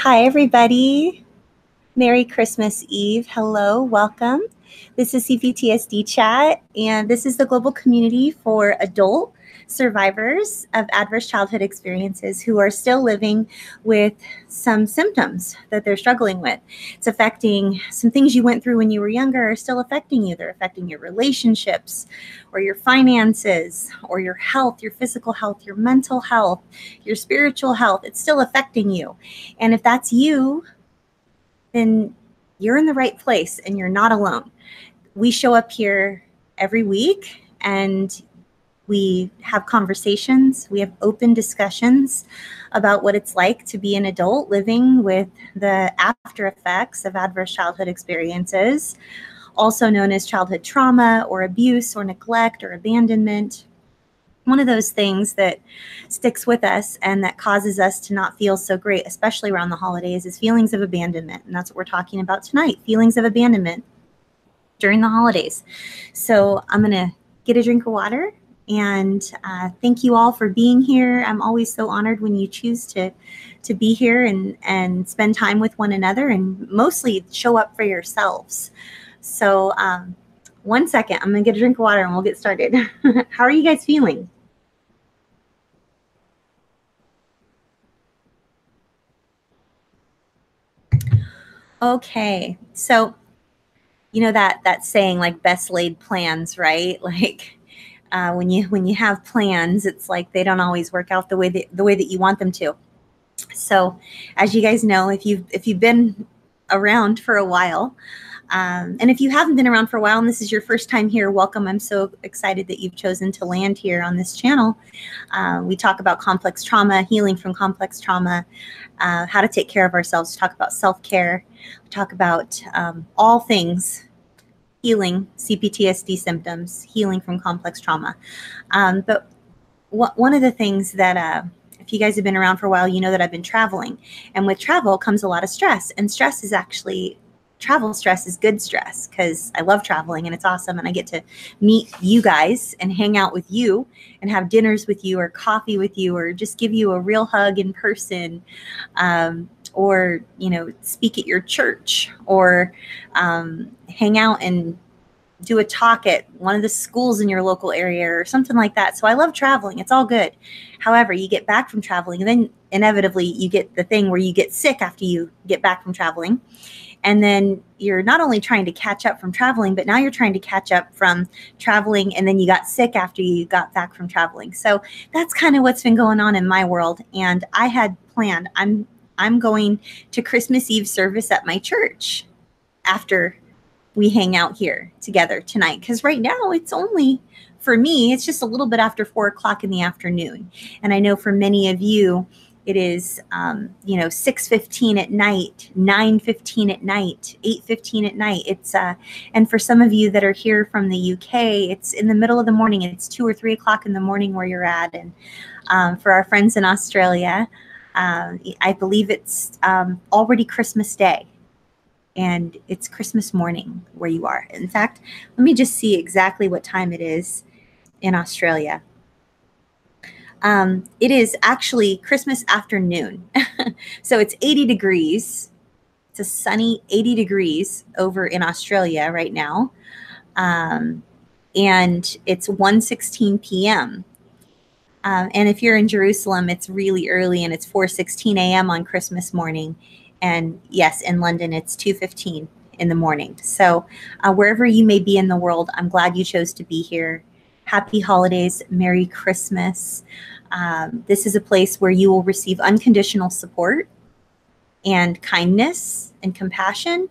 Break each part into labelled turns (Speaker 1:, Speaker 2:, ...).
Speaker 1: Hi, everybody. Merry Christmas Eve. Hello, welcome. This is CPTSD Chat, and this is the global community for adult survivors of adverse childhood experiences who are still living with some symptoms that they're struggling with. It's affecting some things you went through when you were younger are still affecting you. They're affecting your relationships or your finances or your health, your physical health, your mental health, your spiritual health. It's still affecting you. And if that's you, then you're in the right place and you're not alone. We show up here every week and we have conversations. We have open discussions about what it's like to be an adult living with the after effects of adverse childhood experiences, also known as childhood trauma or abuse or neglect or abandonment. One of those things that sticks with us and that causes us to not feel so great, especially around the holidays, is feelings of abandonment. And that's what we're talking about tonight, feelings of abandonment during the holidays. So I'm going to get a drink of water and thank you all for being here. I'm always so honored when you choose to be here and spend time with one another and mostly show up for yourselves. So 1 second, I'm going to get a drink of water and we'll get started. How are you guys feeling? Okay, so you know that saying, like, best laid plans, right? Like when you have plans, it's like they don't always work out the way that you want them to. So, as you guys know, if you've been around for a while, and if you haven't been around for a while and this is your first time here, welcome. I'm so excited that you've chosen to land here on this channel. We talk about complex trauma, healing from complex trauma, how to take care of ourselves, talk about self-care, talk about all things healing CPTSD symptoms, healing from complex trauma. But one of the things that if you guys have been around for a while, you know that I've been traveling. And with travel comes a lot of stress. And stress is actually, travel stress is good stress because I love traveling and it's awesome. And I get to meet you guys and hang out with you and have dinners with you or coffee with you or just give you a real hug in person. Or, you know, speak at your church or hang out and do a talk at one of the schools in your local area or something like that. So I love traveling. It's all good. However, you get back from traveling and then inevitably you get the thing where you get sick after you get back from traveling. And then you're not only trying to catch up from traveling, but now you're trying to catch up from traveling. And then you got sick after you got back from traveling. So that's kind of what's been going on in my world. And I had planned, I'm going to Christmas Eve service at my church after we hang out here together tonight. Because right now it's only, for me, it's just a little bit after 4 o'clock in the afternoon. And I know for many of you, it is, 6:15 at night, 9:15 at night, 8:15 at night. It's, and for some of you that are here from the UK, it's in the middle of the morning. It's 2 or 3 o'clock in the morning where you're at. And for our friends in Australia, I believe it's already Christmas Day. And it's Christmas morning where you are. In fact, let me just see exactly what time it is in Australia. It is actually Christmas afternoon. So it's 80 degrees. It's a sunny 80 degrees over in Australia right now. And it's 1:16 p.m. And if you're in Jerusalem, it's really early and it's 4:16 a.m. on Christmas morning. And yes, in London, it's 2:15 in the morning. So wherever you may be in the world, I'm glad you chose to be here. Happy holidays. Merry Christmas. This is a place where you will receive unconditional support and kindness and compassion,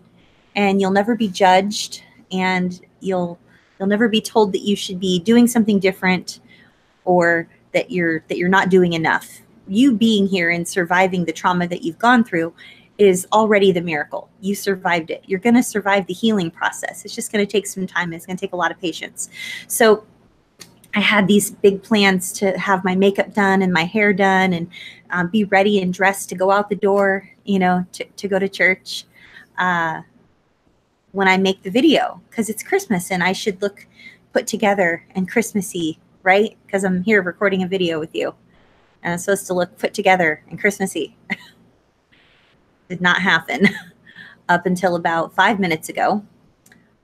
Speaker 1: and you'll never be judged, and you'll never be told that you should be doing something different or that you're not doing enough. You being here and surviving the trauma that you've gone through is already the miracle. You survived it. You're going to survive the healing process. It's just going to take some time. It's going to take a lot of patience. So I had these big plans to have my makeup done and my hair done and be ready and dressed to go out the door, to go to church when I make the video, because it's Christmas and I should look put together and Christmassy, right? Because I'm here recording a video with you and I'm supposed to look put together and Christmassy. Did not happen. Up until about 5 minutes ago,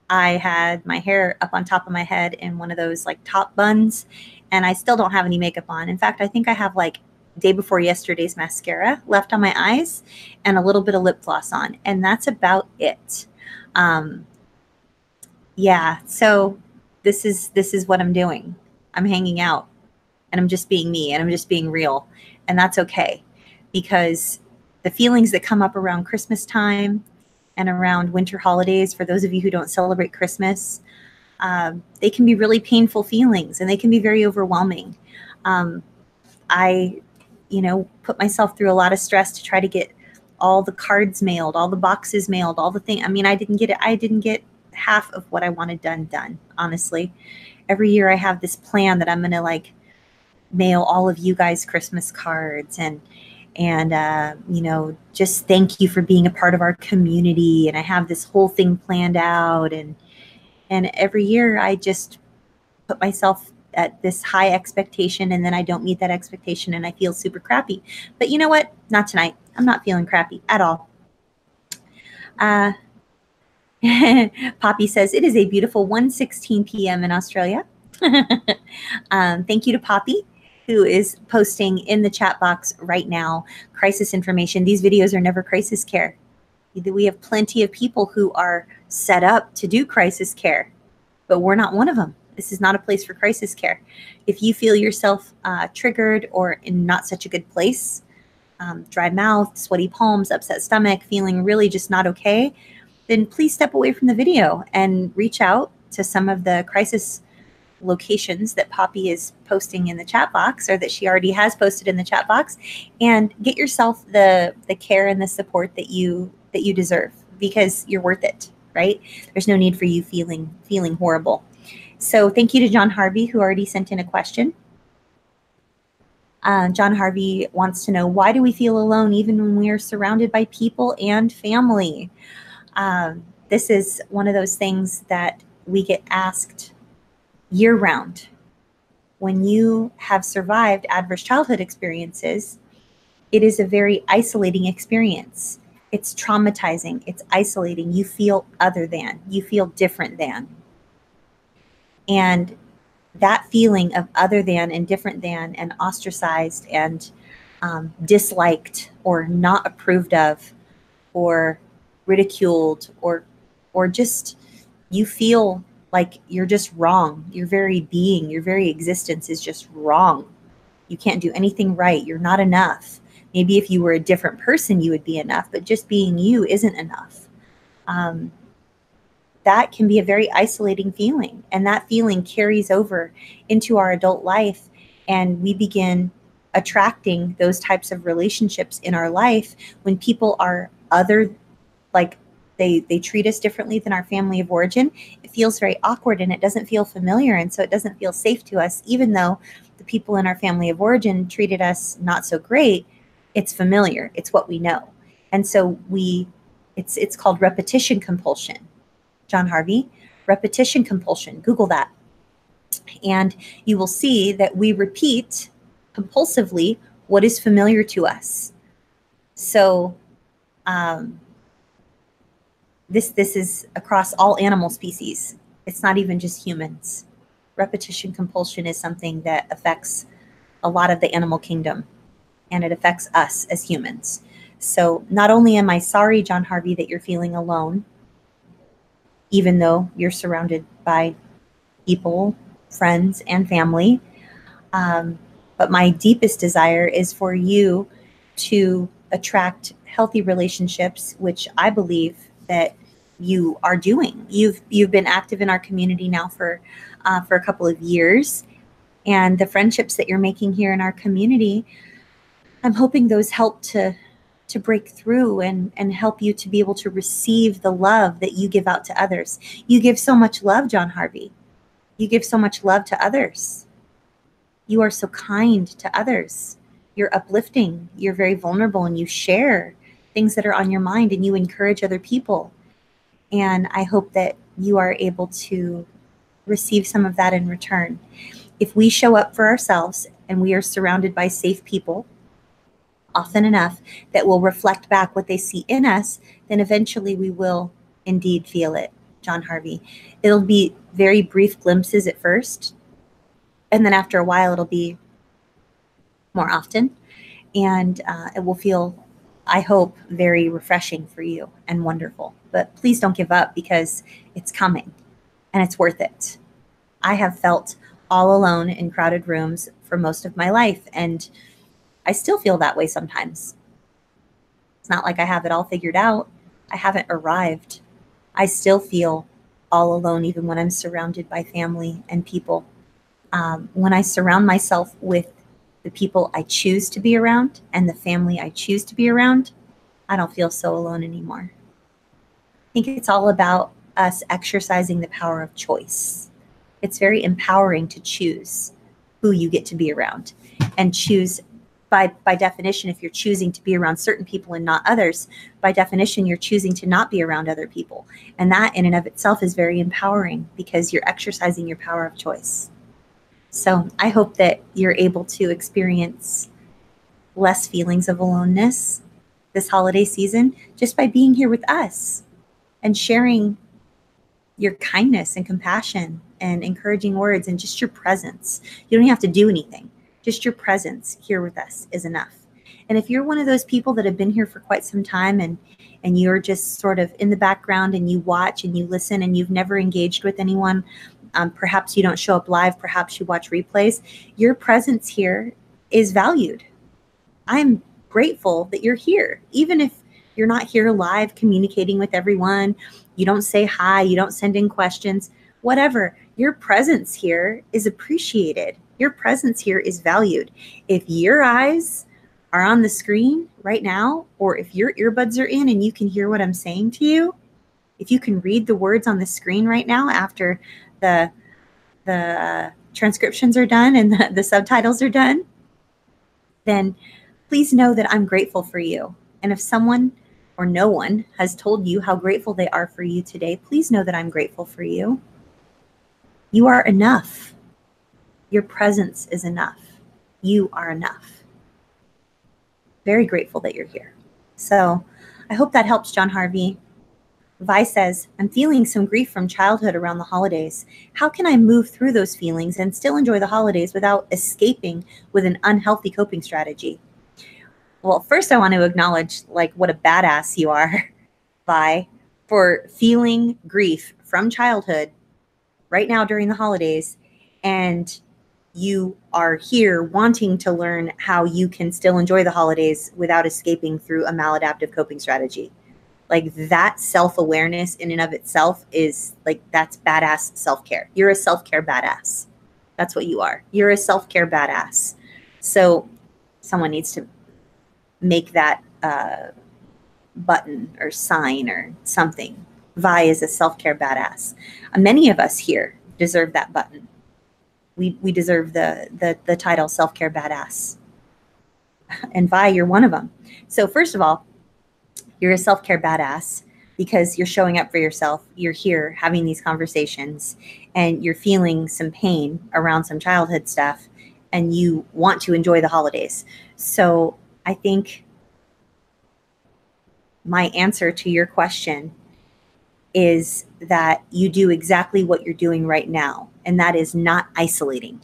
Speaker 1: I had my hair up on top of my head in one of those like top buns, and I still don't have any makeup on. In fact, I think I have like day before yesterday's mascara left on my eyes and a little bit of lip gloss on, and that's about it. Um, yeah, so this is what I'm doing. I'm hanging out, and I'm just being me, and I'm just being real, and that's okay, because the feelings that come up around Christmas time and around winter holidays, for those of you who don't celebrate Christmas, they can be really painful feelings, and they can be very overwhelming. Um, I, put myself through a lot of stress to try to get all the cards mailed, all the boxes mailed, all the things. I mean, I didn't get it. I didn't get half of what I wanted done, honestly. Every year I have this plan that I'm going to like mail all of you guys Christmas cards and just thank you for being a part of our community. And I have this whole thing planned out, and every year I just put myself at this high expectation, and then I don't meet that expectation and I feel super crappy. But you know what? Not tonight. I'm not feeling crappy at all. Uh, Poppy says, it is a beautiful 1:16 p.m. in Australia. Thank you to Poppy, who is posting in the chat box right now crisis information. These videos are never crisis care. We have plenty of people who are set up to do crisis care, but we're not one of them. This is not a place for crisis care. If you feel yourself triggered or in not such a good place, dry mouth, sweaty palms, upset stomach, feeling really just not okay, then please step away from the video and reach out to some of the crisis locations that Poppy is posting in the chat box, or that she already has posted in the chat box, and get yourself the care and the support that you deserve, because you're worth it, right? There's no need for you feeling horrible. So thank you to John Harvey, who already sent in a question. John Harvey wants to know, why do we feel alone even when we are surrounded by people and family? This is one of those things that we get asked year-round. When you have survived adverse childhood experiences, it is a very isolating experience. It's traumatizing. It's isolating. You feel other than. You feel different than. And that feeling of other than and different than and ostracized and disliked or not approved of or ridiculed or just you feel like you're just wrong. Your very being, your very existence is just wrong. You can't do anything right. You're not enough. Maybe if you were a different person, you would be enough, but just being you isn't enough. That can be a very isolating feeling, and that feeling carries over into our adult life, and we begin attracting those types of relationships in our life when people are other, like they treat us differently than our family of origin. It feels very awkward and it doesn't feel familiar, and so it doesn't feel safe to us, even though the people in our family of origin treated us not so great. It's familiar. It's what we know. And so it's called repetition compulsion. John Harvey, repetition compulsion. Google that. And you will see that we repeat compulsively what is familiar to us. So this is across all animal species. It's not even just humans. Repetition compulsion is something that affects a lot of the animal kingdom, and it affects us as humans. So not only am I sorry, John Harvey, that you're feeling alone, even though you're surrounded by people, friends, and family, but my deepest desire is for you to attract healthy relationships, which I believe that you are doing. You've been active in our community now for a couple of years, and the friendships that you're making here in our community, I'm hoping those help to break through and help you to be able to receive the love that you give out to others. You give so much love, John Harvey. You give so much love to others. You are so kind to others. You're uplifting. You're very vulnerable, and you share things that are on your mind, and you encourage other people. And I hope that you are able to receive some of that in return. If we show up for ourselves and we are surrounded by safe people, often enough that will reflect back what they see in us, then eventually we will indeed feel it, John Harvey. It'll be very brief glimpses at first, and then after a while it'll be more often, and it will feel, I hope, very refreshing for you and wonderful. But please don't give up, because it's coming and it's worth it. I have felt all alone in crowded rooms for most of my life, and I still feel that way sometimes. It's not like I have it all figured out. I haven't arrived. I still feel all alone even when I'm surrounded by family and people. When I surround myself with the people I choose to be around and the family I choose to be around, I don't feel so alone anymore. I think it's all about us exercising the power of choice. It's very empowering to choose who you get to be around, and choose by definition. If you're choosing to be around certain people and not others, by definition, you're choosing to not be around other people. And that in and of itself is very empowering, because you're exercising your power of choice. So I hope that you're able to experience less feelings of aloneness this holiday season just by being here with us and sharing your kindness and compassion and encouraging words and just your presence. You don't have to do anything. Just your presence here with us is enough. And if you're one of those people that have been here for quite some time, and you're just sort of in the background and you watch and you listen and you've never engaged with anyone, perhaps you don't show up live, perhaps you watch replays, your presence here is valued. I'm grateful that you're here. Even if you're not here live communicating with everyone, you don't say hi, you don't send in questions, whatever, your presence here is appreciated. Your presence here is valued. If your eyes are on the screen right now, or if your earbuds are in and you can hear what I'm saying to you, if you can read the words on the screen right now after the transcriptions are done and the subtitles are done, then please know that I'm grateful for you. And if someone or no one has told you how grateful they are for you today, please know that I'm grateful for you. You are enough. Your presence is enough. You are enough. Very grateful that you're here. So I hope that helps, John Harvey. Vi says, I'm feeling some grief from childhood around the holidays. How can I move through those feelings and still enjoy the holidays without escaping with an unhealthy coping strategy? Well, first I want to acknowledge what a badass you are, Vi, for feeling grief from childhood right now during the holidays, and you are here wanting to learn how you can still enjoy the holidays without escaping through a maladaptive coping strategy. That self-awareness in and of itself is that's badass self-care. You're a self-care badass. That's what you are. You're a self-care badass. So someone needs to make that button or sign or something. Vi is a self-care badass. Many of us here deserve that button. We deserve the title self-care badass. And Vi, you're one of them. So first of all, you're a self-care badass because you're showing up for yourself. You're here having these conversations, and you're feeling some pain around some childhood stuff, and you want to enjoy the holidays. So I think my answer to your question is that you do exactly what you're doing right now, and that is not isolating.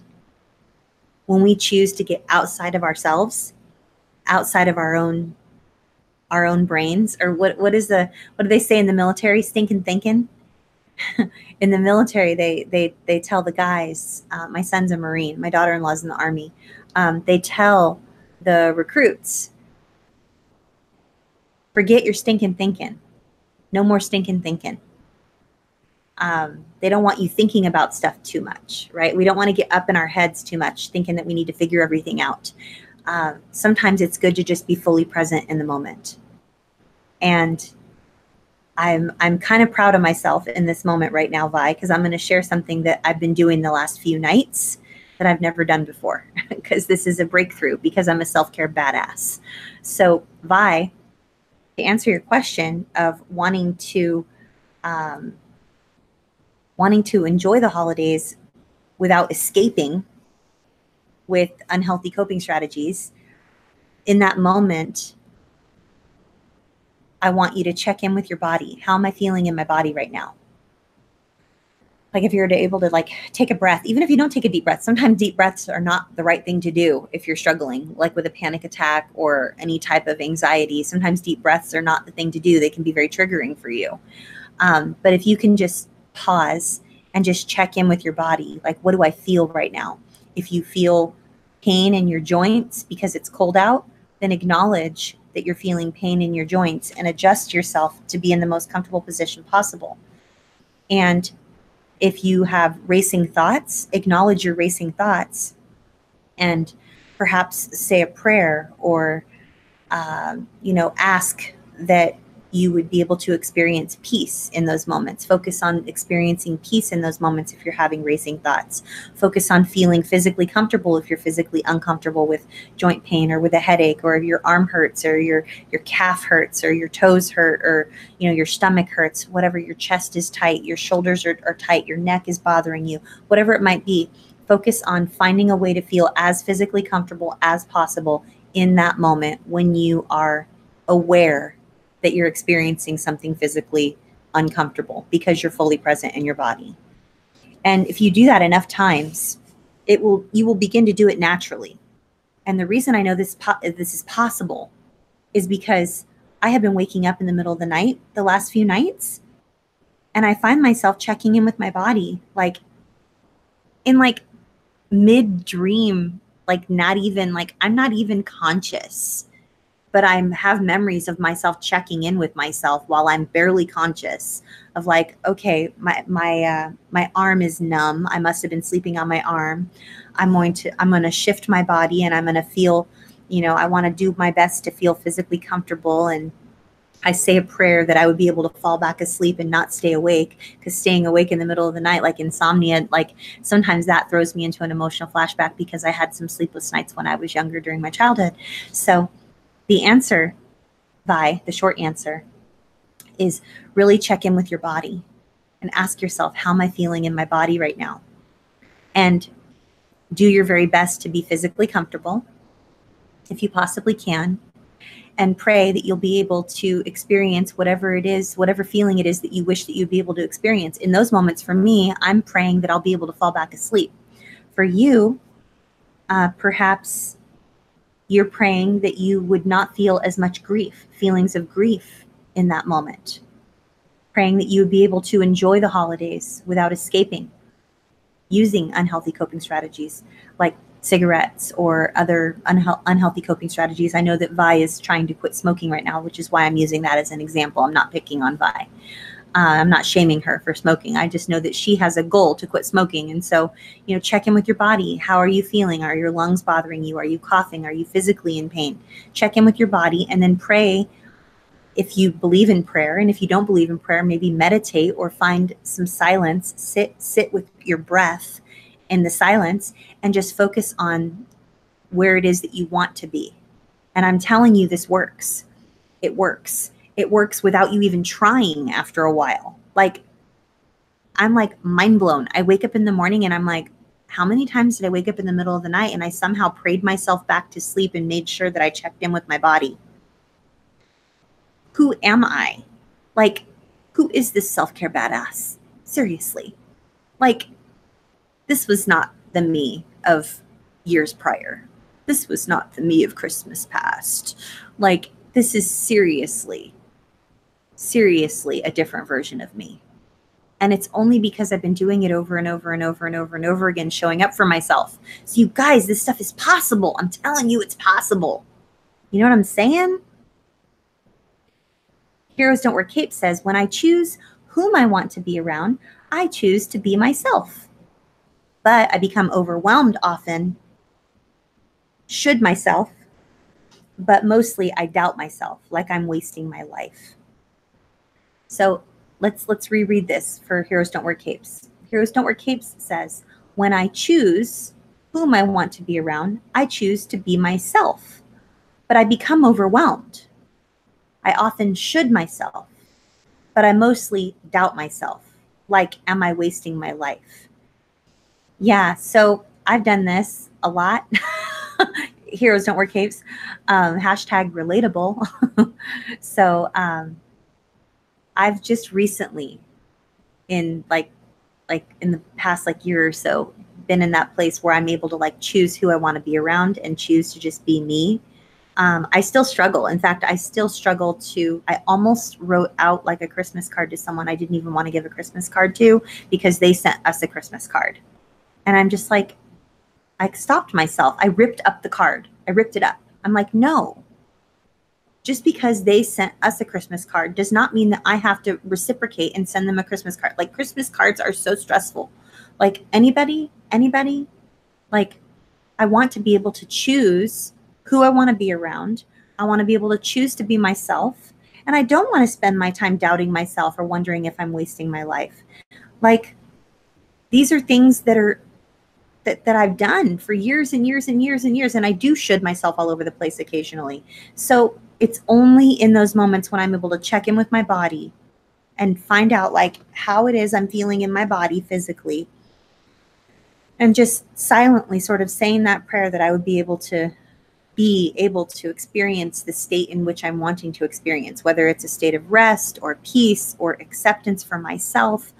Speaker 1: When we choose to get outside of ourselves, outside of our own brains, or what do they say in the military? Stinking thinking. In the military, they tell the guys, my son's a Marine, my daughter-in-law's in the Army. They tell the recruits, forget your stinking thinking. No more stinking thinking. They don't want you thinking about stuff too much, right? We don't want to get up in our heads too much, thinking that we need to figure everything out. Sometimes it's good to just be fully present in the moment. And I'm kind of proud of myself in this moment right now, Vi, because I'm going to share something that I've been doing the last few nights that I've never done before, because this is a breakthrough, because I'm a self-care badass. So Vi, to answer your question of wanting to enjoy the holidays without escaping with unhealthy coping strategies, in that moment, I want you to check in with your body. How am I feeling in my body right now? Like if you're able to like take a breath, even if you don't take a deep breath, sometimes deep breaths are not the right thing to do if you're struggling, like with a panic attack or any type of anxiety. Sometimes deep breaths are not the thing to do. They can be very triggering for you. But if you can just pause and just check in with your body, like, what do I feel right now? If you feel pain in your joints because it's cold out, then acknowledge that you're feeling pain in your joints and adjust yourself to be in the most comfortable position possible. And if you have racing thoughts, acknowledge your racing thoughts and perhaps say a prayer or, ask that you would be able to experience peace in those moments. Focus on experiencing peace in those moments if you're having racing thoughts. Focus on feeling physically comfortable if you're physically uncomfortable with joint pain or with a headache, or if your arm hurts or your calf hurts or your toes hurt, or your stomach hurts, whatever, your chest is tight, your shoulders are tight, your neck is bothering you, whatever it might be. Focus on finding a way to feel as physically comfortable as possible in that moment when you are aware that you're experiencing something physically uncomfortable, because you're fully present in your body. And if you do that enough times, you will begin to do it naturally. And the reason I know this is possible is because I have been waking up in the middle of the night the last few nights, and I find myself checking in with my body, like in like mid dream, like not even like I'm not even conscious, but I have memories of myself checking in with myself while I'm barely conscious of like, okay, my arm is numb. I must have been sleeping on my arm. I'm going to shift my body, and I'm going to feel, I want to do my best to feel physically comfortable. And I say a prayer that I would be able to fall back asleep and not stay awake, because staying awake in the middle of the night, like insomnia, like sometimes that throws me into an emotional flashback because I had some sleepless nights when I was younger during my childhood. So the answer, the short answer, is really check in with your body and ask yourself, how am I feeling in my body right now? And do your very best to be physically comfortable if you possibly can, and pray that you'll be able to experience whatever it is, whatever feeling it is that you wish that you'd be able to experience. In those moments, for me, I'm praying that I'll be able to fall back asleep. For you, perhaps you're praying that you would not feel as much grief, feelings of grief in that moment. Praying that you would be able to enjoy the holidays without escaping, using unhealthy coping strategies like cigarettes or other unhealthy coping strategies. I know that Vi is trying to quit smoking right now, which is why I'm using that as an example. I'm not picking on Vi. I'm not shaming her for smoking. I just know that she has a goal to quit smoking. And so, check in with your body. How are you feeling? Are your lungs bothering you? Are you coughing? Are you physically in pain? Check in with your body, and then pray if you believe in prayer. And if you don't believe in prayer, maybe meditate or find some silence. Sit with your breath in the silence and just focus on where it is that you want to be. And I'm telling you, this works. It works. It works without you even trying after a while. Like, I'm like mind blown. I wake up in the morning and I'm like, how many times did I wake up in the middle of the night and I somehow prayed myself back to sleep and made sure that I checked in with my body? Who am I? Like, who is this self-care badass? Seriously. Like, this was not the me of years prior. This was not the me of Christmas past. Like, this is seriously a different version of me. And it's only because I've been doing it over and over and over and over and over again, showing up for myself. So you guys, this stuff is possible. I'm telling you, it's possible. You know what I'm saying? Heroes Don't Wear Capes says, when I choose whom I want to be around, I choose to be myself. But I become overwhelmed often, should myself, but mostly I doubt myself, like I'm wasting my life. So let's reread this for Heroes Don't Wear Capes. Heroes Don't Wear Capes says, when I choose whom I want to be around, I choose to be myself, but I become overwhelmed. I often should myself, but I mostly doubt myself. Like, am I wasting my life? Yeah, so I've done this a lot. heroes don't wear capes. Hashtag relatable. So I've just recently, in like in the past like year or so, been in that place where I'm able to like choose who I want to be around and choose to just be me. I still struggle. In fact, I still struggle I almost wrote out like a Christmas card to someone I didn't even want to give a Christmas card to because they sent us a Christmas card. And I'm just like, I stopped myself. I ripped up the card. I ripped it up. I'm like, no, just because they sent us a Christmas card does not mean that I have to reciprocate and send them a Christmas card. Like, Christmas cards are so stressful. Like, anybody, like, I want to be able to choose who I want to be around. I want to be able to choose to be myself. And I don't want to spend my time doubting myself or wondering if I'm wasting my life. Like, these are things that are that I've done for years and years and years and years. And I do should myself all over the place occasionally. So it's only in those moments when I'm able to check in with my body and find out like how it is I'm feeling in my body physically, and just silently sort of saying that prayer, that I would be able to experience the state in which I'm wanting to experience, whether it's a state of rest or peace or acceptance for myself.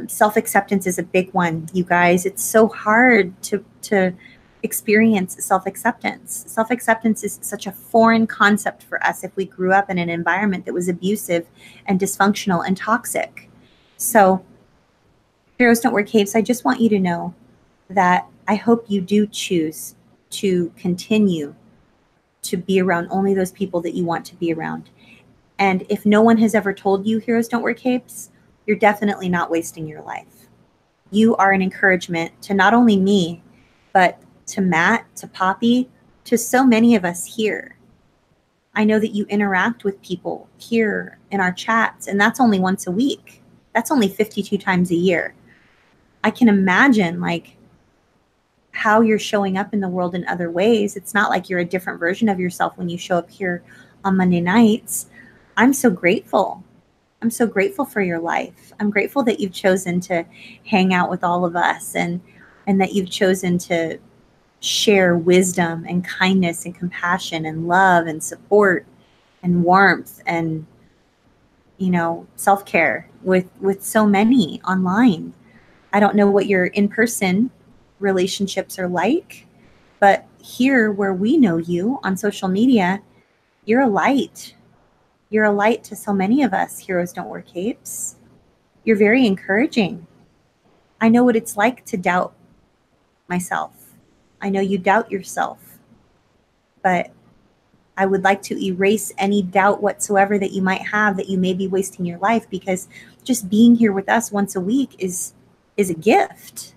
Speaker 1: Self-acceptance is a big one, you guys. It's so hard to experience self-acceptance. Self-acceptance is such a foreign concept for us if we grew up in an environment that was abusive and dysfunctional and toxic. So, heroes don't wear capes. I just want you to know that I hope you do choose to continue to be around only those people that you want to be around. And if no one has ever told you heroes don't wear capes, you're definitely not wasting your life. You are an encouragement to not only me, but to Matt, to Poppy, to so many of us here. I know that you interact with people here in our chats, and that's only once a week. That's only 52 times a year. I can imagine like how you're showing up in the world in other ways. It's not like you're a different version of yourself when you show up here on Monday nights. I'm so grateful. I'm so grateful for your life. I'm grateful that you've chosen to hang out with all of us, and that you've chosen to share wisdom and kindness and compassion and love and support and warmth and, you know, self-care with so many online. I don't know what your in-person relationships are like, but here where we know you on social media, you're a light. You're a light to so many of us. Heroes don't wear capes. You're very encouraging. I know what it's like to doubt myself. I know you doubt yourself, but I would like to erase any doubt whatsoever that you might have that you may be wasting your life, because just being here with us once a week is a gift.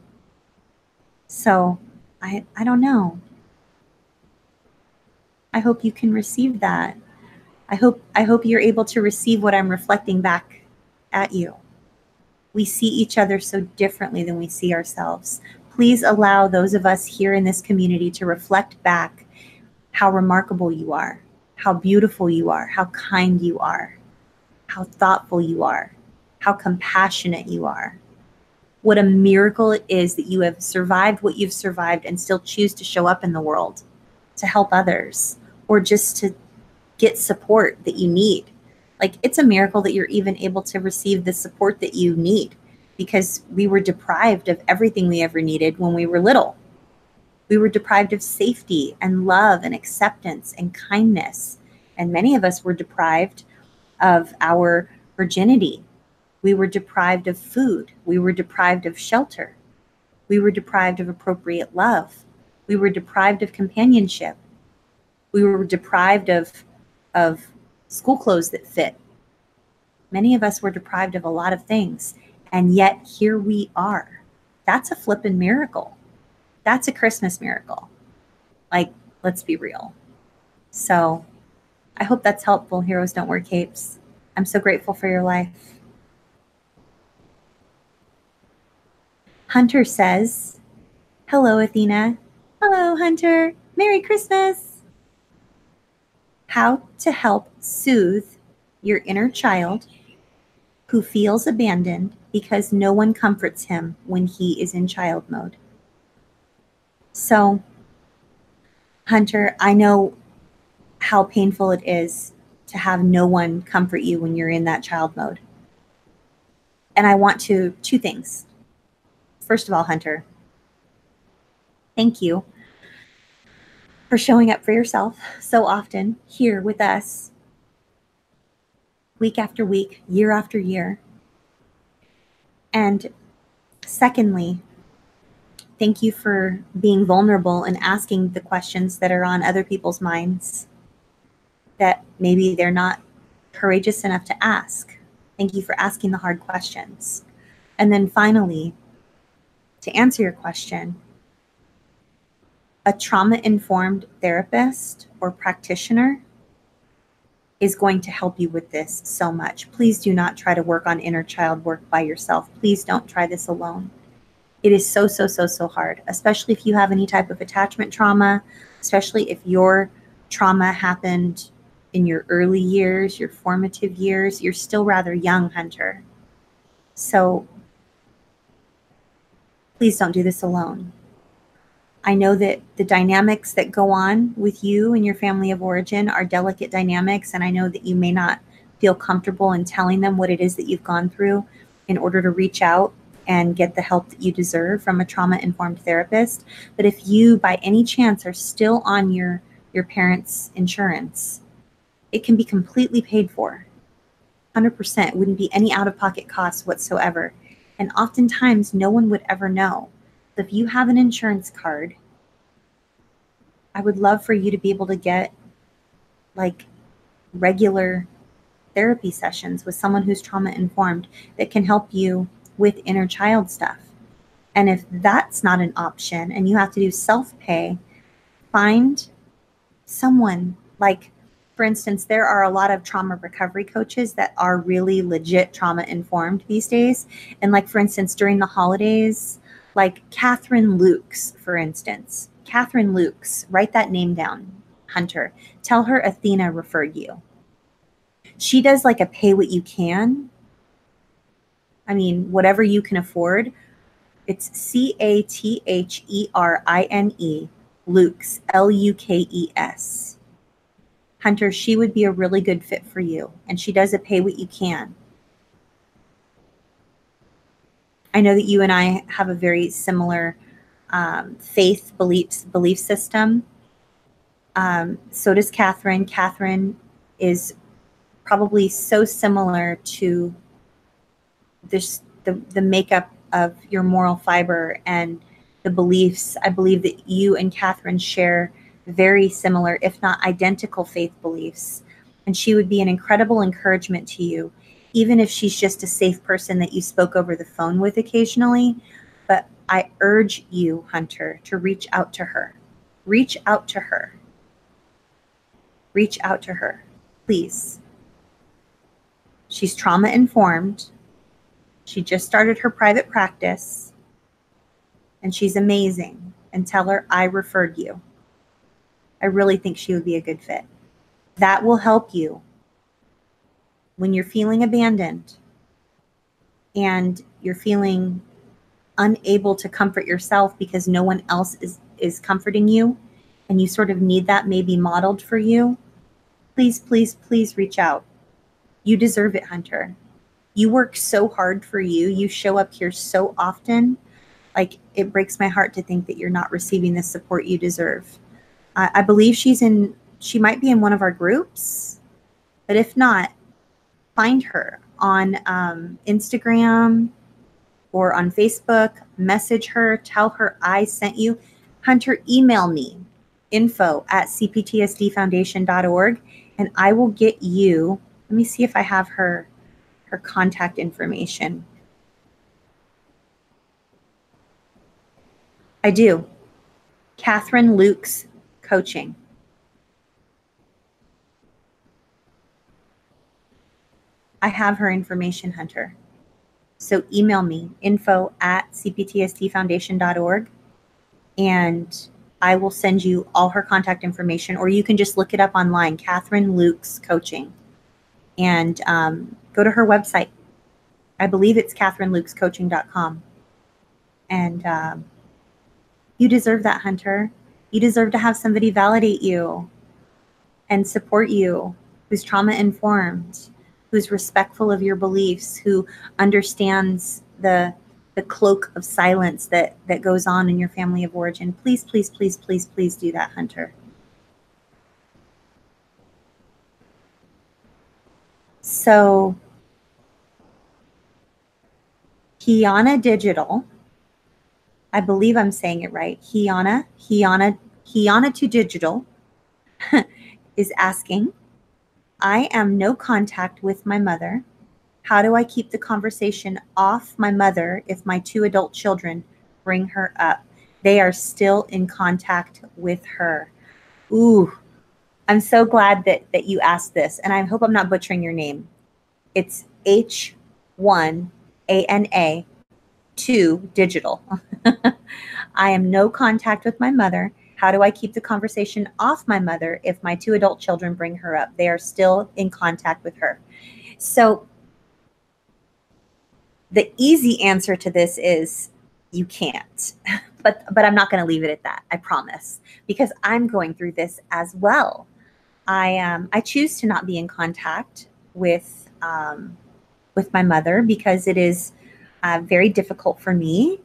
Speaker 1: So I don't know. I hope you can receive that. I hope you're able to receive what I'm reflecting back at you. We see each other so differently than we see ourselves. Please allow those of us here in this community to reflect back how remarkable you are, how beautiful you are, how kind you are, how thoughtful you are, how compassionate you are. What a miracle it is that you have survived what you've survived and still choose to show up in the world to help others, or just to get support that you need. Like, it's a miracle that you're even able to receive the support that you need, because we were deprived of everything we ever needed when we were little. We were deprived of safety and love and acceptance and kindness. And many of us were deprived of our virginity. We were deprived of food. We were deprived of shelter. We were deprived of appropriate love. We were deprived of companionship. We were deprived of school clothes that fit. Many of us were deprived of a lot of things, and yet here we are. That's a flippin' miracle. That's a Christmas miracle. Like, let's be real. So I hope that's helpful. Heroes don't wear capes. I'm so grateful for your life. Hunter says, hello, Athena. Hello, Hunter. Merry Christmas. How to help soothe your inner child who feels abandoned because no one comforts him when he is in child mode. So, Hunter, I know how painful it is to have no one comfort you when you're in that child mode. And I want to, two things. First of all, Hunter, thank you for showing up for yourself so often here with us, week after week, year after year. And secondly, thank you for being vulnerable and asking the questions that are on other people's minds that maybe they're not courageous enough to ask. Thank you for asking the hard questions. And then finally, to answer your question, a trauma-informed therapist or practitioner is going to help you with this so much. Please do not try to work on inner child work by yourself. Please don't try this alone. It is so, so, so, so hard, especially if you have any type of attachment trauma, especially if your trauma happened in your early years, your formative years. You're still rather young, Hunter. So please don't do this alone. I know that the dynamics that go on with you and your family of origin are delicate dynamics, and I know that you may not feel comfortable in telling them what it is that you've gone through in order to reach out and get the help that you deserve from a trauma-informed therapist. But if you, by any chance, are still on your parents' insurance, it can be completely paid for. 100%. It wouldn't be any out-of-pocket costs whatsoever. And oftentimes, no one would ever know. So if you have an insurance card, I would love for you to be able to get like regular therapy sessions with someone who's trauma-informed that can help you with inner child stuff. And if that's not an option and you have to do self-pay, find someone like, for instance, there are a lot of trauma recovery coaches that are really legit trauma-informed these days. And like, for instance, during the holidays, like Catherine Lukes, for instance. Catherine Lukes, write that name down, Hunter. Tell her Athena referred you. She does like a pay what you can. I mean, whatever you can afford. It's Catherine, Lukes, Lukes. Hunter, she would be a really good fit for you, and she does a pay what you can. I know that you and I have a very similar faith belief system. So does Catherine. Catherine is probably so similar to this, the makeup of your moral fiber and the beliefs. I believe that you and Catherine share very similar, if not identical, faith beliefs. And she would be an incredible encouragement to you, even if she's just a safe person that you spoke over the phone with occasionally. But I urge you, Hunter, to reach out to her. Reach out to her. Reach out to her, please. She's trauma-informed. She just started her private practice, and she's amazing. And tell her I referred you. I really think she would be a good fit. That will help you when you're feeling abandoned and you're feeling unable to comfort yourself because no one else is comforting you, and you sort of need that maybe modeled for you. Please, please, please reach out. You deserve it, Hunter. You work so hard for you. You show up here so often. Like, it breaks my heart to think that you're not receiving the support you deserve. I believe she might be in one of our groups, but if not, find her on Instagram or on Facebook, message her, tell her I sent you. Hunter, email me, info@cptsdfoundation.org, and I will get you, let me see if I have her contact information. I do. Catherine Lukes Coaching. I have her information, Hunter. So email me, info@cptsdfoundation.org, and I will send you all her contact information, or you can just look it up online, Catherine Lukes Coaching, and go to her website. I believe it's catherinelukescoaching.com. And you deserve that, Hunter. You deserve to have somebody validate you and support you, who's trauma informed, who's respectful of your beliefs, who understands the cloak of silence that goes on in your family of origin. Please, please, please, please, please do that, Hunter. So Kiana Digital, I believe I'm saying it right. Kiana to Digital is asking, I am no contact with my mother. How do I keep the conversation off my mother if my 2 adult children bring her up? They are still in contact with her. Ooh, I'm so glad that you asked this, and I hope I'm not butchering your name. It's H1ANA 2 Digital. I am no contact with my mother. How do I keep the conversation off my mother if my 2 adult children bring her up? They are still in contact with her. So the easy answer to this is you can't. But I'm not going to leave it at that. I promise, because I'm going through this as well. I choose to not be in contact with my mother because it is very difficult for me.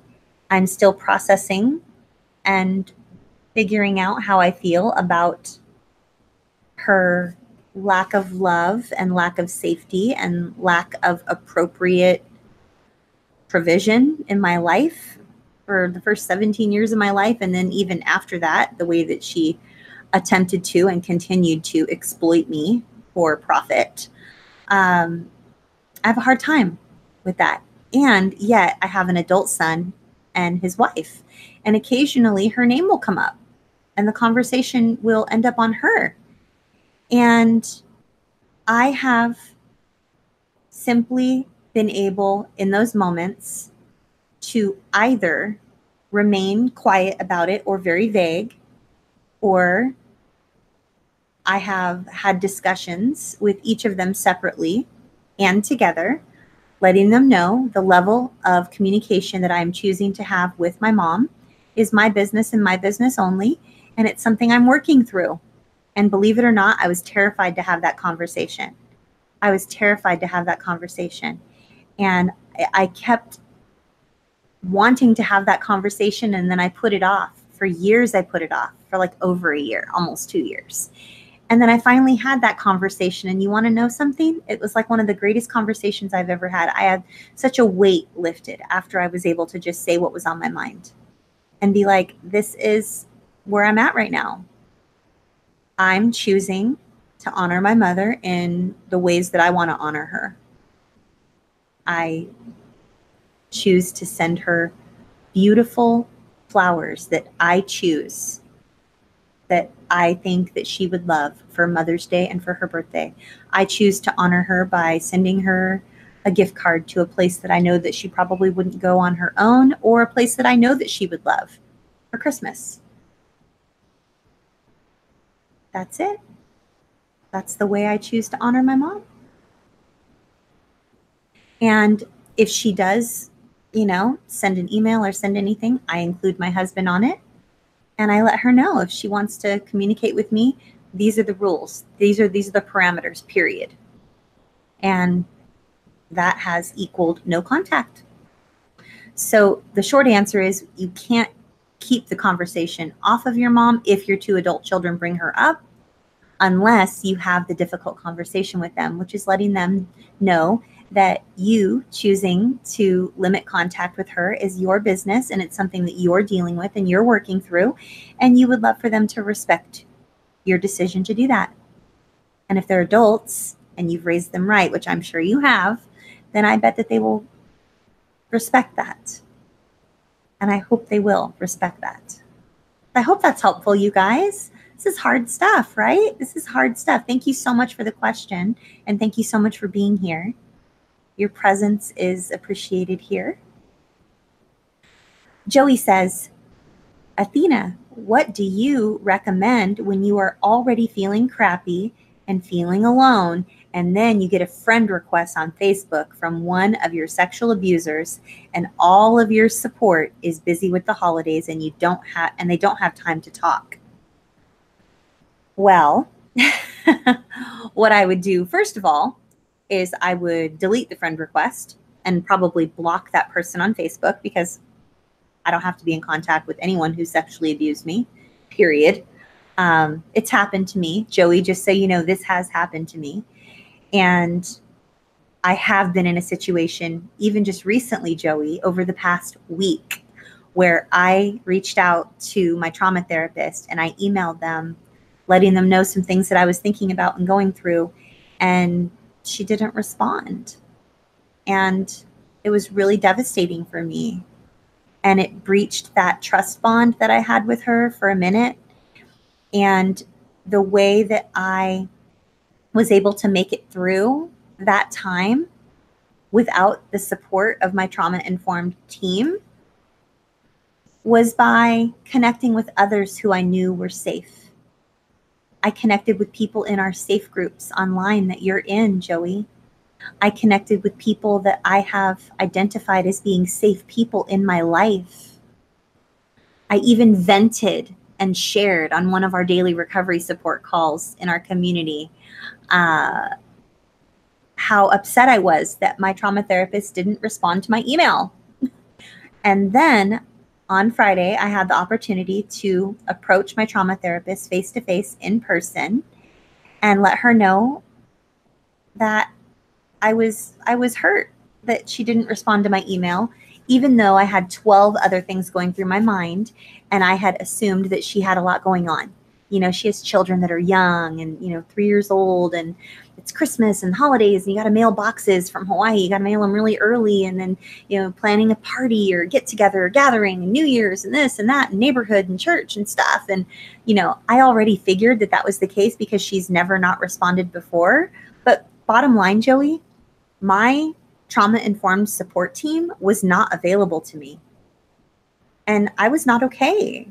Speaker 1: I'm still processing and figuring out how I feel about her lack of love and lack of safety and lack of appropriate provision in my life for the first 17 years of my life. And then even after that, the way that she attempted to and continued to exploit me for profit. I have a hard time with that. And yet I have an adult son and his wife. And occasionally her name will come up and the conversation will end up on her. And I have simply been able in those moments to either remain quiet about it or very vague, or I have had discussions with each of them separately and together, letting them know the level of communication that I'm choosing to have with my mom is my business and my business only, and it's something I'm working through. And believe it or not, I was terrified to have that conversation. I was terrified to have that conversation. And I kept wanting to have that conversation, and then I put it off. For years, I put it off for like over a year, almost 2 years. And then I finally had that conversation, and you want to know something? It was like one of the greatest conversations I've ever had. I had such a weight lifted after I was able to just say what was on my mind and be like, this is where I'm at right now. I'm choosing to honor my mother in the ways that I want to honor her. I choose to send her beautiful flowers that I choose, that I think that she would love for Mother's Day and for her birthday. I choose to honor her by sending her a gift card to a place that I know that she probably wouldn't go on her own, or a place that I know that she would love for Christmas. That's it. That's the way I choose to honor my mom. And if she does, send an email or send anything, I include my husband on it. And I let her know if she wants to communicate with me, these are the rules. These are the parameters, period. And that has equaled no contact. So the short answer is you can't keep the conversation off of your mom if your 2 adult children bring her up, unless you have the difficult conversation with them, which is letting them know that you choosing to limit contact with her is your business, and it's something that you're dealing with and you're working through, and you would love for them to respect your decision to do that. And if they're adults and you've raised them right, which I'm sure you have, then I bet that they will respect that. And I hope they will respect that. I hope that's helpful, you guys. This is hard stuff, right? This is hard stuff. Thank you so much for the question, and thank you so much for being here. Your presence is appreciated here. Joey says, Athena, what do you recommend when you are already feeling crappy and feeling alone, and then you get a friend request on Facebook from one of your sexual abusers, and all of your support is busy with the holidays, and they don't have time to talk. Well, what I would do first of all is I would delete the friend request and probably block that person on Facebook, because I don't have to be in contact with anyone who sexually abused me, period. It's happened to me. Joey, just so you know, this has happened to me. And I have been in a situation, even just recently, Joey, over the past week, where I reached out to my trauma therapist and I emailed them, letting them know some things that I was thinking about and going through, and she didn't respond. And it was really devastating for me. And it breached that trust bond that I had with her for a minute. And the way that I was able to make it through that time without the support of my trauma-informed team was by connecting with others who I knew were safe. I connected with people in our safe groups online that you're in, Joey. I connected with people that I have identified as being safe people in my life. I even vented and shared on one of our daily recovery support calls in our community how upset I was that my trauma therapist didn't respond to my email. And then on Friday, I had the opportunity to approach my trauma therapist face-to-face in person and let her know that I was hurt that she didn't respond to my email, even though I had 12 other things going through my mind, and I had assumed that she had a lot going on. You know, she has children that are young and, 3 years old, and it's Christmas and holidays, and you got to mail boxes from Hawaii. You got to mail them really early, and then, planning a party or get together or gathering and New Year's and this and that and neighborhood and church and stuff. And, I already figured that that was the case because she's never not responded before. But bottom line, Joey, my trauma-informed support team was not available to me. And I was not okay.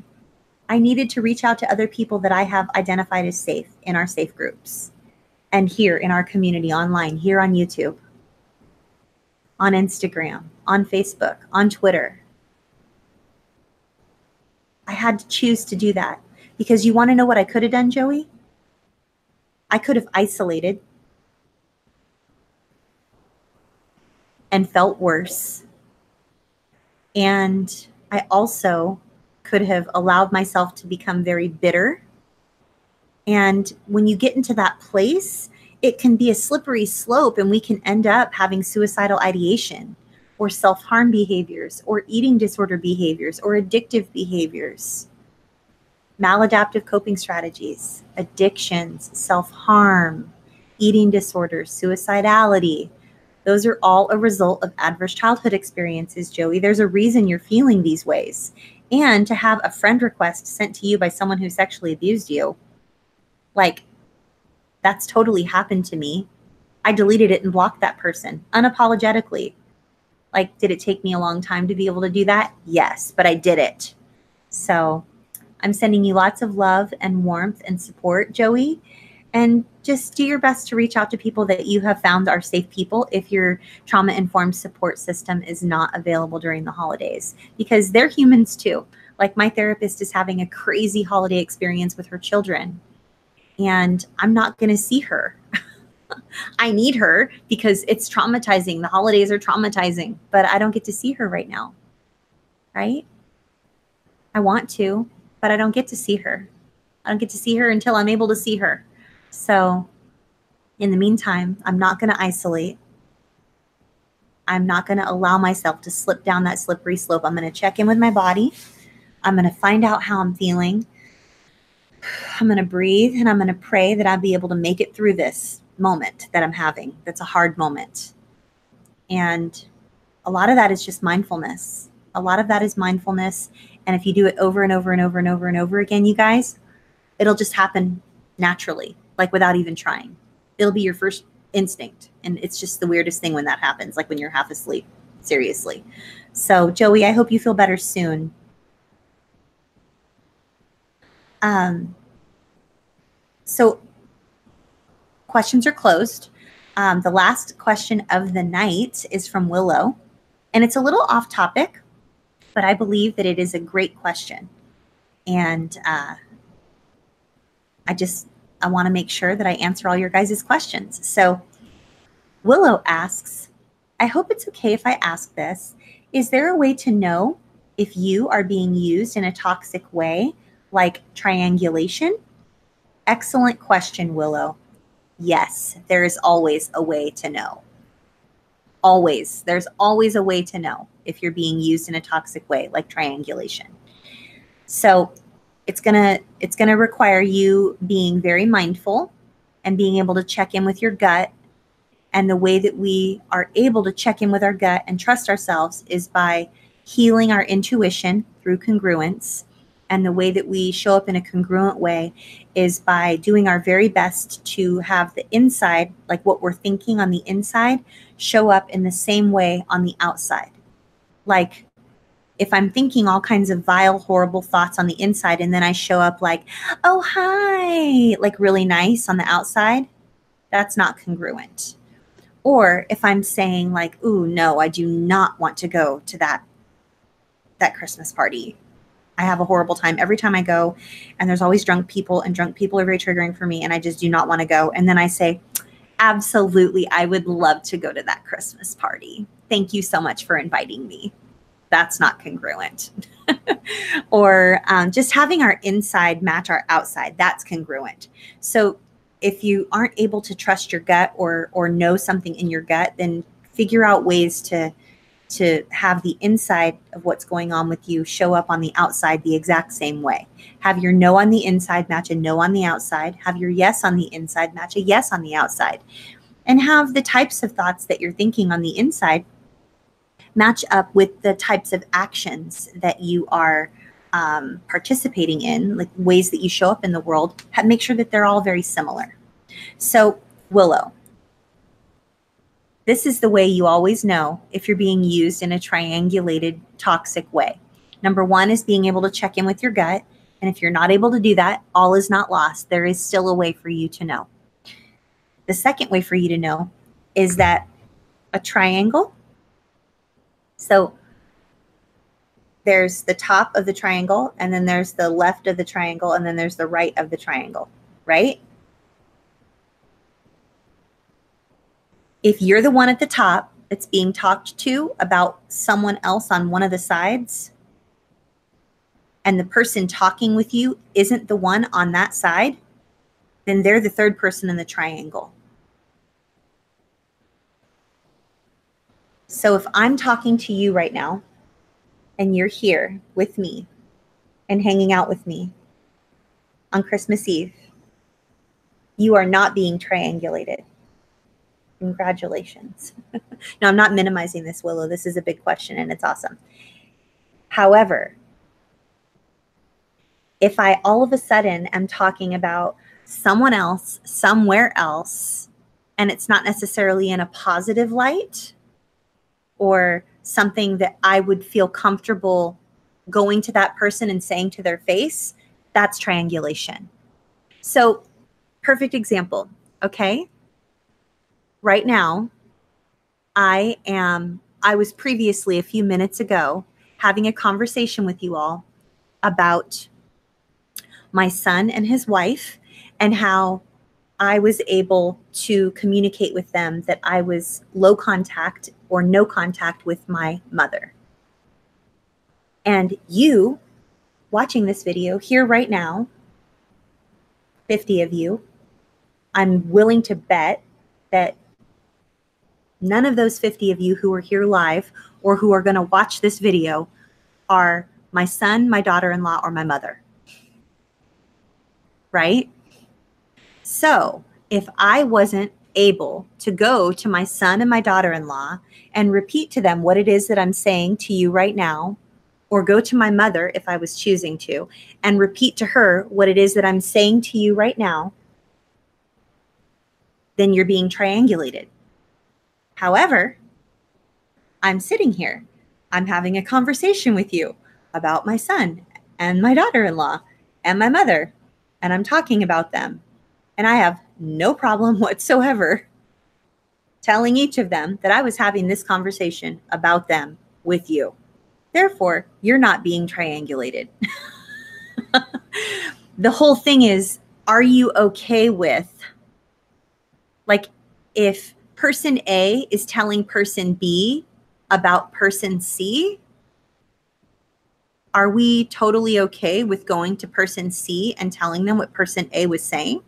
Speaker 1: I needed to reach out to other people that I have identified as safe in our safe groups and here in our community online, here on YouTube, on Instagram, on Facebook, on Twitter. I had to choose to do that because you want to know what I could have done, Joey? I could have isolated and felt worse. And I also could have allowed myself to become very bitter. And when you get into that place, it can be a slippery slope, and we can end up having suicidal ideation or self-harm behaviors or eating disorder behaviors or addictive behaviors, maladaptive coping strategies, addictions, self-harm, eating disorders, suicidality. Those are all a result of adverse childhood experiences, Joey. There's a reason you're feeling these ways. And to have a friend request sent to you by someone who sexually abused you, that's totally happened to me. I deleted it and blocked that person unapologetically. Did it take me a long time to be able to do that? Yes, but I did it. So I'm sending you lots of love and warmth and support, Joey. And just do your best to reach out to people that you have found are safe people if your trauma-informed support system is not available during the holidays, because they're humans too. Like, my therapist is having a crazy holiday experience with her children, and I'm not going to see her. I need her because it's traumatizing. The holidays are traumatizing, but I don't get to see her right now, right? I want to, but I don't get to see her. I don't get to see her until I'm able to see her. So in the meantime, I'm not going to isolate. I'm not going to allow myself to slip down that slippery slope. I'm going to check in with my body. I'm going to find out how I'm feeling. I'm going to breathe, and I'm going to pray that I'll be able to make it through this moment that I'm having. That's a hard moment. And a lot of that is just mindfulness. A lot of that is mindfulness. And if you do it over and over and over and over and over again, you guys, it'll just happen naturally, without even trying. It'll be your first instinct. And it's just the weirdest thing when that happens, when you're half asleep, seriously. So Joey, I hope you feel better soon. So questions are closed. The last question of the night is from Willow, and it's a little off topic, but I believe that it is a great question. And I want to make sure that I answer all your guys' questions. So Willow asks, I hope it's okay if I ask this. Is there a way to know if you are being used in a toxic way, like triangulation? Excellent question, Willow. Yes, there is always a way to know. Always. There's always a way to know if you're being used in a toxic way, like triangulation. So it's gonna require you being very mindful and being able to check in with your gut. And the way that we are able to check in with our gut and trust ourselves is by healing our intuition through congruence. And the way that we show up in a congruent way is by doing our very best to have the inside, like what we're thinking on the inside, show up in the same way on the outside. Like if I'm thinking all kinds of vile, horrible thoughts on the inside, and then I show up like, oh, hi, like really nice on the outside, that's not congruent. Or if I'm saying like, ooh, no, I do not want to go to that Christmas party. I have a horrible time every time I go, and there's always drunk people, and drunk people are very triggering for me, and I just do not want to go. And then I say, absolutely, I would love to go to that Christmas party. Thank you so much for inviting me. That's not congruent. Or just having our inside match our outside, that's congruent. So if you aren't able to trust your gut or know something in your gut, then figure out ways to have the inside of what's going on with you show up on the outside the exact same way. Have your no on the inside match a no on the outside. Have your yes on the inside match a yes on the outside. And have the types of thoughts that you're thinking on the inside match up with the types of actions that you are participating in, like ways that you show up in the world. Make sure that they're all very similar. So, Willow, this is the way you always know if you're being used in a triangulated, toxic way. Number one is being able to check in with your gut. And if you're not able to do that, all is not lost. There is still a way for you to know. The second way for you to know is that a triangle. So there's the top of the triangle, and then there's the left of the triangle, and then there's the right of the triangle, right? If you're the one at the top that's being talked to about someone else on one of the sides, and the person talking with you isn't the one on that side, then they're the third person in the triangle. So if I'm talking to you right now, and you're here with me and hanging out with me on Christmas Eve, you are not being triangulated. Congratulations. No, I'm not minimizing this, Willow. This is a big question and it's awesome. However, if I all of a sudden am talking about someone else, somewhere else, and it's not necessarily in a positive light or something that I would feel comfortable going to that person and saying to their face, that's triangulation. So, perfect example, okay? Right now, I was previously a few minutes ago having a conversation with you all about my son and his wife and how I was able to communicate with them that I was low contact or no contact with my mother. And you watching this video here right now, 50 of you, I'm willing to bet that none of those 50 of you who are here live or who are going to watch this video are my son, my daughter-in-law, or my mother. Right? So if I wasn't able to go to my son and my daughter-in-law and repeat to them what it is that I'm saying to you right now, or go to my mother if I was choosing to and repeat to her what it is that I'm saying to you right now, then you're being triangulated. However, I'm sitting here. I'm having a conversation with you about my son and my daughter-in-law and my mother, and I'm talking about them. And I have no problem whatsoever telling each of them that I was having this conversation about them with you. Therefore, you're not being triangulated. The whole thing is, are you okay with, like, if person A is telling person B about person C, are we totally okay with going to person C and telling them what person A was saying?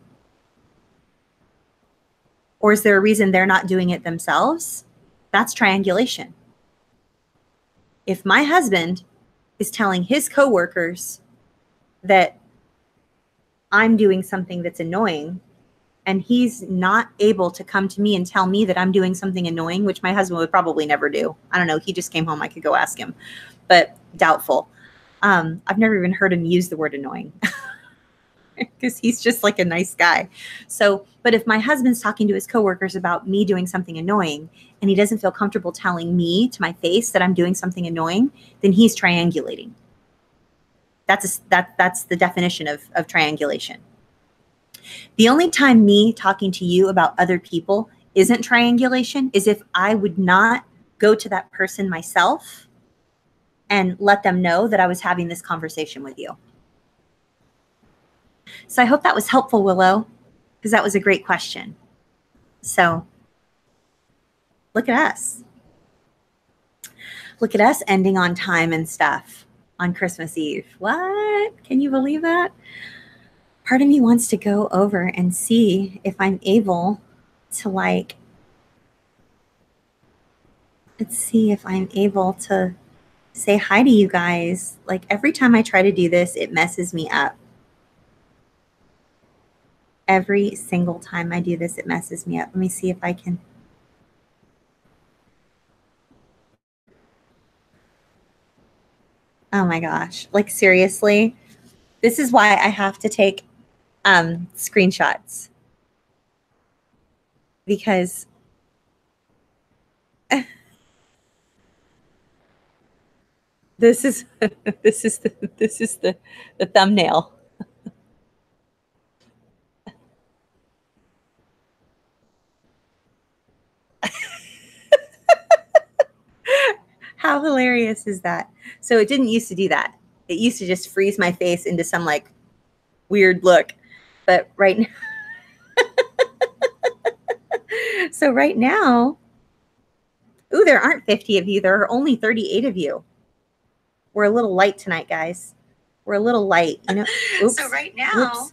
Speaker 1: Or is there a reason they're not doing it themselves? That's triangulation. If my husband is telling his coworkers that I'm doing something that's annoying, and he's not able to come to me and tell me that I'm doing something annoying, which my husband would probably never do. I don't know. He just came home. I could go ask him, but doubtful. I've never even heard him use the word annoying because he's just like a nice guy. So, but if my husband's talking to his coworkers about me doing something annoying and he doesn't feel comfortable telling me to my face that I'm doing something annoying, then he's triangulating. That's the definition of triangulation. The only time me talking to you about other people isn't triangulation is if I would not go to that person myself and let them know that I was having this conversation with you. So I hope that was helpful, Willow, because that was a great question. So look at us. Look at us ending on time and stuff on Christmas Eve. What? Can you believe that? Part of me wants to go over and see if I'm able to, like, let's see if I'm able to say hi to you guys. Like, every time I try to do this, it messes me up. Every single time I do this, it messes me up. Let me see if I can. Oh my gosh. Like, seriously, this is why I have to take screenshots, because this is the thumbnail. How hilarious is that? So it didn't used to do that. It used to just freeze my face into some like weird look. But right now, so right now, ooh, there aren't 50 of you. There are only 38 of you. We're a little light tonight, guys. We're a little light, you know. Oops. So right now, whoops.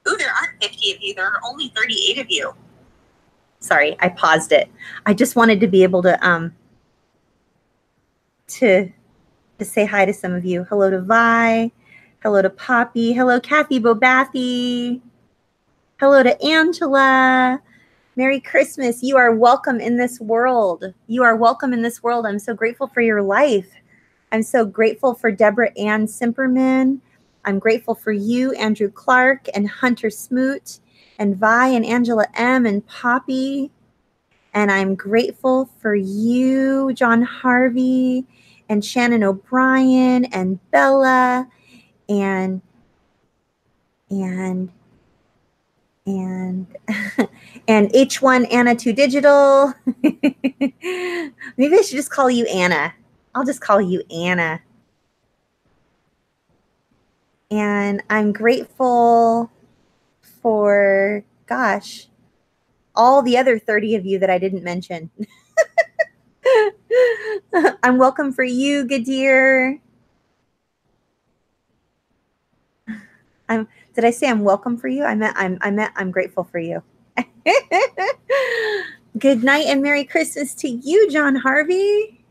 Speaker 1: Ooh, there aren't 50 of you. There are only 38 of you. Sorry, I paused it. I just wanted to be able to say hi to some of you. Hello to Vi. Hello to Poppy. Hello, Kathy Bobathy. Hello to Angela. Merry Christmas. You are welcome in this world. You are welcome in this world. I'm so grateful for your life. I'm so grateful for Deborah Ann Simperman. I'm grateful for you, Andrew Clark, and Hunter Smoot, and Vi, and Angela M, and Poppy. And I'm grateful for you, John Harvey, and Shannon O'Brien, and Bella, and and H1 Anna 2 Digital. Maybe I should just call you Anna. I'll just call you Anna. And I'm grateful for, gosh, all the other 30 of you that I didn't mention. I'm welcome for you, Gadir. Did I say I'm welcome for you? I meant I'm grateful for you. Good night and Merry Christmas to you, John Harvey.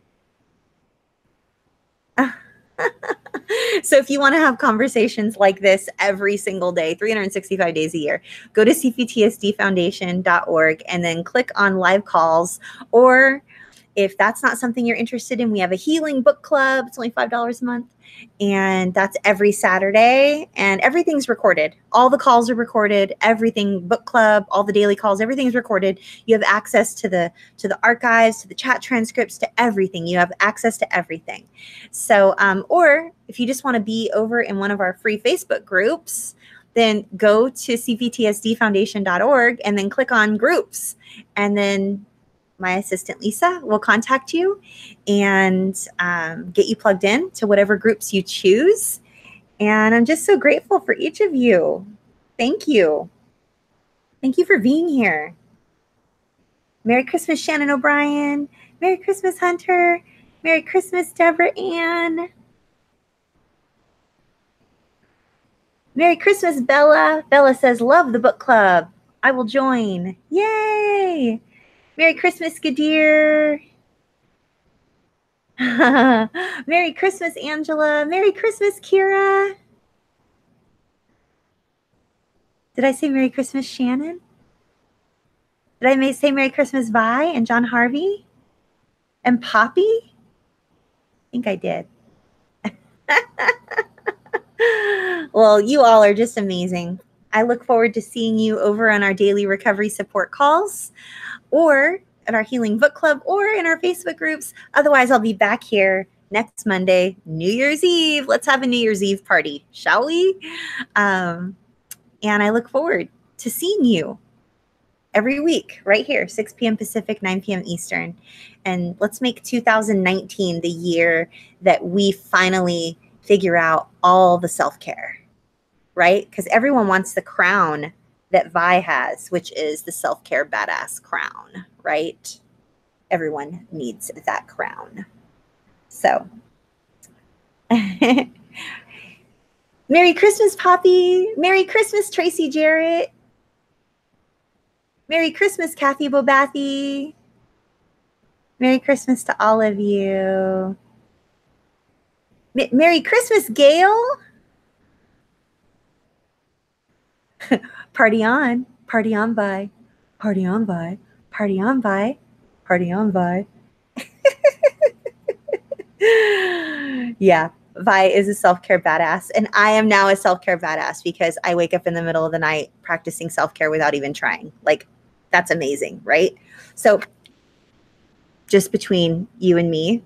Speaker 1: So if you want to have conversations like this every single day, 365 days a year, go to cptsdfoundation.org and then click on live calls. Or if that's not something you're interested in, we have a healing book club. It's only $5 a month. And that's every Saturday. And everything's recorded. All the calls are recorded. Everything, book club, all the daily calls, everything's recorded. You have access to the archives, to the chat transcripts, to everything. You have access to everything. So, or if you just want to be over in one of our free Facebook groups, then go to cptsdfoundation.org and then click on groups. And then my assistant, Lisa, will contact you and get you plugged in to whatever groups you choose. And I'm just so grateful for each of you. Thank you. Thank you for being here. Merry Christmas, Shannon O'Brien. Merry Christmas, Hunter. Merry Christmas, Deborah Ann. Merry Christmas, Bella. Bella says, love the book club. I will join. Yay. Merry Christmas, Gadir. Merry Christmas, Angela. Merry Christmas, Kira. Did I say Merry Christmas, Shannon? Did I say Merry Christmas, Vi and John Harvey? And Poppy? I think I did. Well, you all are just amazing. I look forward to seeing you over on our daily recovery support calls or at our healing book club or in our Facebook groups. Otherwise, I'll be back here next Monday, New Year's Eve. Let's have a New Year's Eve party, shall we? And I look forward to seeing you every week right here, 6 p.m. Pacific, 9 p.m. Eastern. And let's make 2019 the year that we finally figure out all the self-care, right? Because everyone wants the crown that Vi has, which is the self-care badass crown, right? Everyone needs that crown. So, Merry Christmas, Poppy. Merry Christmas, Tracy Jarrett. Merry Christmas, Kathy Bobathy. Merry Christmas to all of you. Merry Christmas, Gail. Party on, Vi. Party on, Vi. Party on, Vi. Party on, Vi. Yeah, Vi is a self-care badass. And I am now a self-care badass because I wake up in the middle of the night practicing self-care without even trying. Like, that's amazing, right? So just between you and me,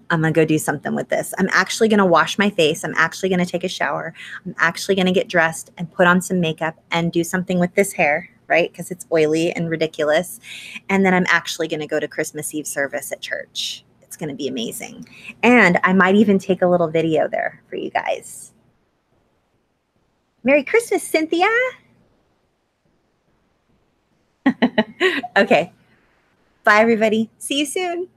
Speaker 1: I'm going to go do something with this. I'm actually going to wash my face. I'm actually going to take a shower. I'm actually going to get dressed and put on some makeup and do something with this hair, right? Because it's oily and ridiculous. And then I'm actually going to go to Christmas Eve service at church. It's going to be amazing. And I might even take a little video there for you guys. Merry Christmas, Cynthia. Okay. Bye, everybody. See you soon.